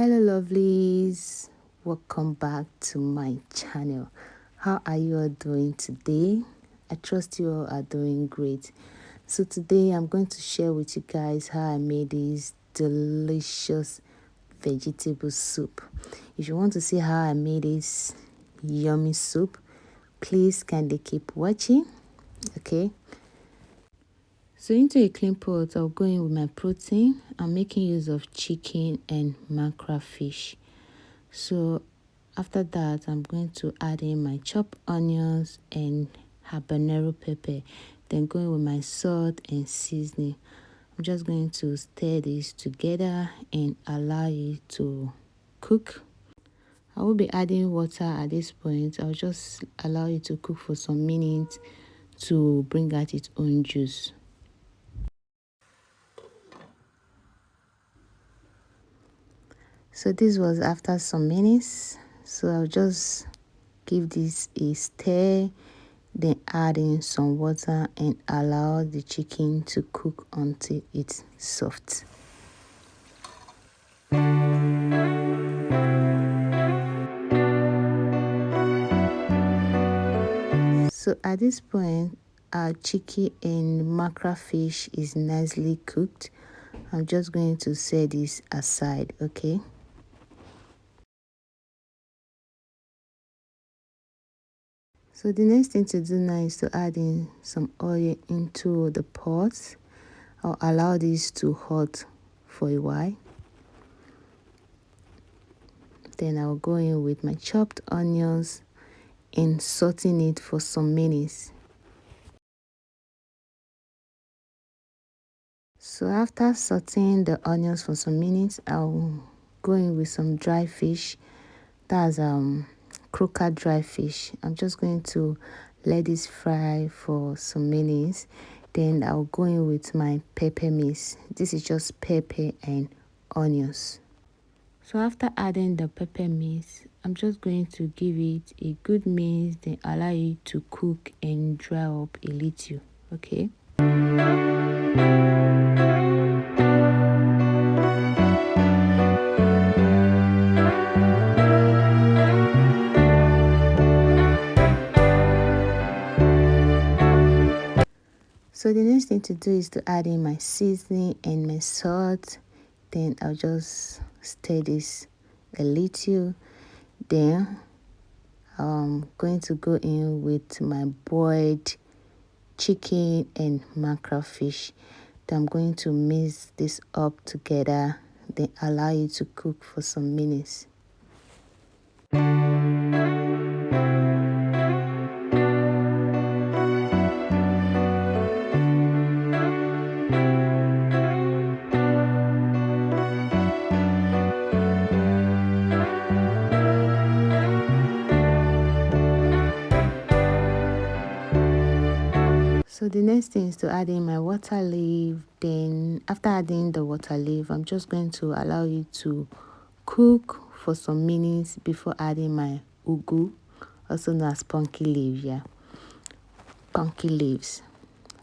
Hello lovelies, welcome back to my channel. How are you all doing today? I trust you all are doing great. So today I'm going to share with you guys how I made this delicious vegetable soup. If you want to see how I made this yummy soup, please kindly keep watching. Okay, so into a clean pot, I'll go in with my protein. I'm making use of chicken and macra fish. So after that, I'm going to add in my chopped onions and habanero pepper, then going with my salt and seasoning. I'm just going to stir this together and allow it to cook. I will be adding water at this point. I'll just allow it to cook for some minutes to bring out its own juice. So this was after some minutes. So I'll just give this a stir, then add in some water and allow the chicken to cook until it's soft. So at this point, our chicken and macra fish is nicely cooked. I'm just going to set this aside, okay? So the next thing to do now is to add in some oil into the pot. I'll allow this to hot for a while. Then I'll go in with my chopped onions and sauteing it for some minutes. So after sauteing the onions for some minutes, I'll go in with some dry fish. That's croaker dry fish. I'm just going to let this fry for some minutes. Then I'll go in with my pepper mix. This is just pepper and onions. So after adding the pepper mix, I'm just going to give it a good mix, then allow it to cook and dry up a little, okay? So the next thing to do is to add in my seasoning and my salt. Then I'll just stir this a little. Then I'm going to go in with my boiled chicken and mackerel fish. Then I'm going to mix this up together. Then allow it to cook for some minutes. So the next thing is to add in my water leaf. Then after adding the water leaf, I'm just going to allow it to cook for some minutes before adding my ugu, also known as pumpkin leaf. Yeah, pumpkin leaves.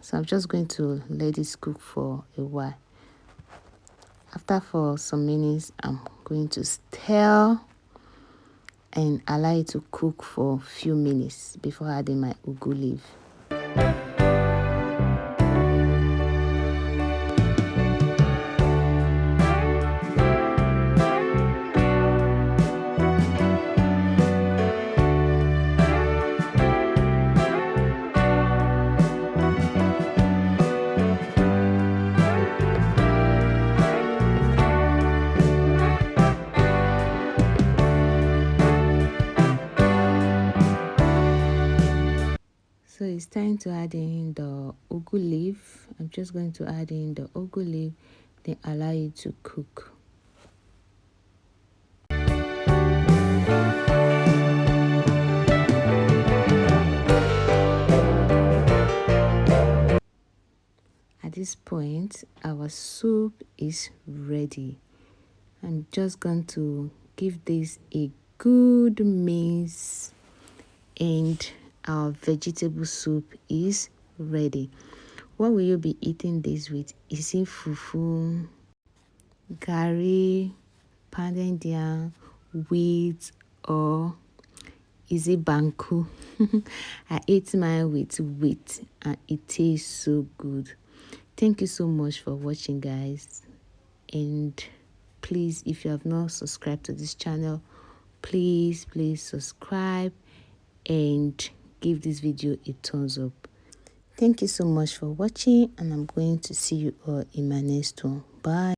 So I'm just going to let this cook for a while. After for some minutes, I'm going to stir and allow it to cook for a few minutes before adding my ugu leaf. So it's time to add in the ugu leaf. I'm just going to add in the ugu leaf, then allow it to cook. At this point, our soup is ready. I'm just going to give this a good mix and our vegetable soup is ready. What will you be eating this with? Is it fufu, curry, pounded yam, wheat, or is it banku? I ate mine with wheat and it tastes so good. Thank you so much for watching, guys. And please, if you have not subscribed to this channel, please subscribe and give this video a thumbs up. Thank you so much for watching, and I'm going to see you all in my next one. Bye.